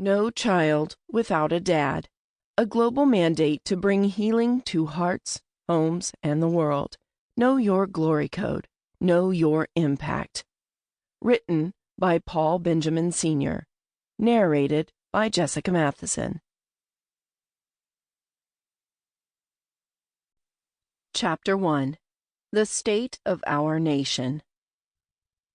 No child without a dad. A global mandate to bring healing to hearts, homes, and the world. Know your glory code. Know your impact. Written by Paul Benjamin Sr. Narrated by Jessica Mathison. Chapter 1. The State of Our Nation.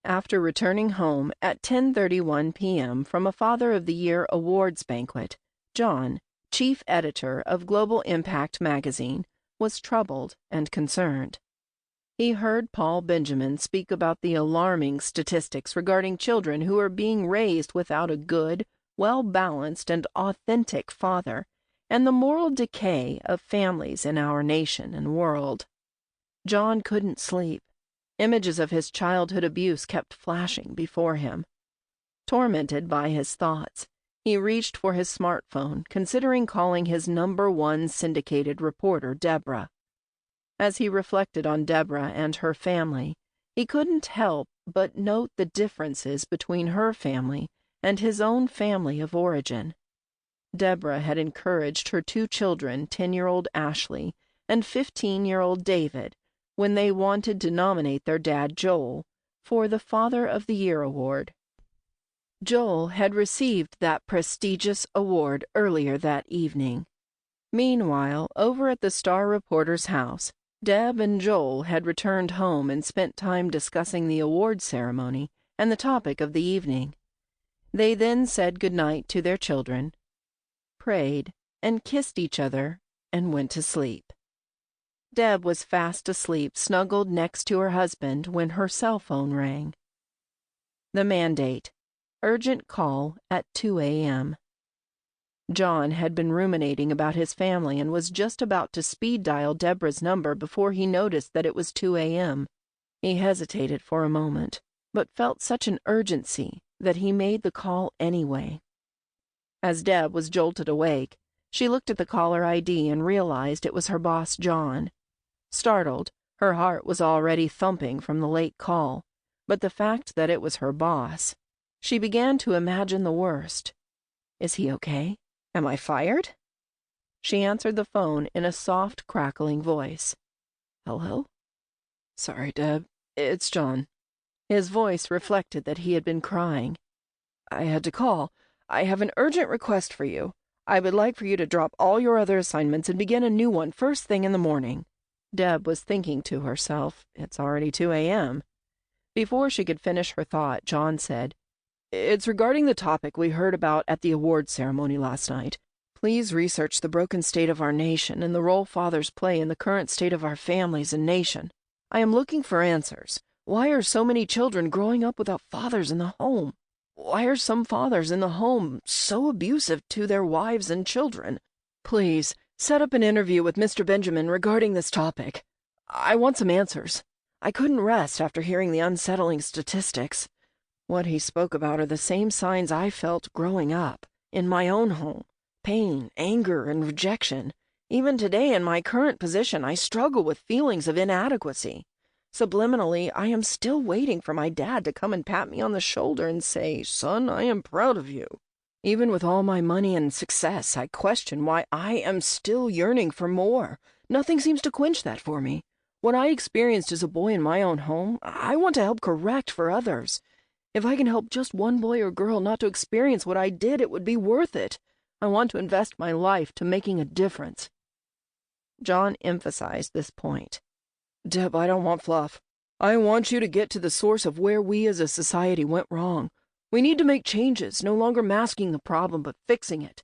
After returning home at 10:31 p.m. from a Father of the Year awards banquet, John, chief editor of Global Impact magazine, was troubled and concerned. He heard Paul Benjamin speak about the alarming statistics regarding children who are being raised without a good, well-balanced, and authentic father, and the moral decay of families in our nation and world. John couldn't sleep. Images of his childhood abuse kept flashing before him. Tormented by his thoughts, he reached for his smartphone, considering calling his #1 syndicated reporter, Deborah. As he reflected on Deborah and her family, he couldn't help but note the differences between her family and his own family of origin. Deborah had encouraged her 2 children, 10-year-old Ashley and 15-year-old David, when they wanted to nominate their dad, Joel, for the Father of the Year award. Joel had received that prestigious award earlier that evening. Meanwhile, over at the Star reporter's house, Deb and Joel had returned home and spent time discussing the award ceremony and the topic of the evening. They then said goodnight to their children, prayed, and kissed each other, and went to sleep. Deb was fast asleep, snuggled next to her husband, when her cell phone rang. The mandate. Urgent call at 2 a.m. John had been ruminating about his family and was just about to speed dial Deborah's number before he noticed that it was 2 a.m. He hesitated for a moment, but felt such an urgency that he made the call anyway. As Deb was jolted awake, she looked at the caller ID and realized it was her boss, John. Startled, her heart was already thumping from the late call, but the fact that it was her boss, she began to imagine the worst. Is he okay? Am I fired? She answered the phone in a soft, crackling voice. Hello? Sorry, Deb. It's John. His voice reflected that he had been crying. I had to call. I have an urgent request for you. I would like for you to drop all your other assignments and begin a new one first thing in the morning. Deb was thinking to herself, it's already 2 a.m. Before she could finish her thought, John said, It's regarding the topic we heard about at the award ceremony last night. Please research the broken state of our nation and the role fathers play in the current state of our families and nation. I am looking for answers. Why are so many children growing up without fathers in the home? Why are some fathers in the home so abusive to their wives and children? Please, set up an interview with Mr. Benjamin regarding this topic. I want some answers. I couldn't rest after hearing the unsettling statistics. What he spoke about are the same signs I felt growing up, in my own home. Pain, anger, and rejection. Even today, in my current position, I struggle with feelings of inadequacy. Subliminally, I am still waiting for my dad to come and pat me on the shoulder and say, Son, I am proud of you. Even with all my money and success, I question why I am still yearning for more. Nothing seems to quench that for me. What I experienced as a boy in my own home, I want to help correct for others. If I can help just one boy or girl not to experience what I did, it would be worth it. I want to invest my life to making a difference. John emphasized this point. Deb, I don't want fluff. I want you to get to the source of where we as a society went wrong. We need to make changes, no longer masking the problem, but fixing it.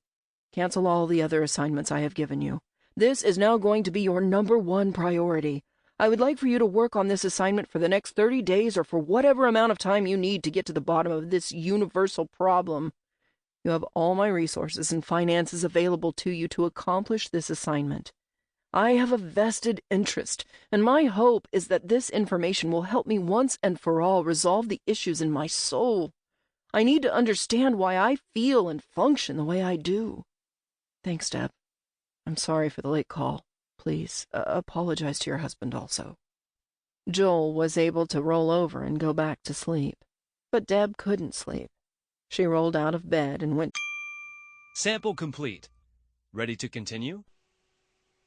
Cancel all the other assignments I have given you. This is now going to be your #1 priority. I would like for you to work on this assignment for the next 30 days or for whatever amount of time you need to get to the bottom of this universal problem. You have all my resources and finances available to you to accomplish this assignment. I have a vested interest, and my hope is that this information will help me once and for all resolve the issues in my soul. I need to understand why I feel and function the way I do. Thanks, Deb. I'm sorry for the late call. Please, apologize to your husband also. Joel was able to roll over and go back to sleep, but Deb couldn't sleep. She rolled out of bed and went Sample complete. Ready to continue?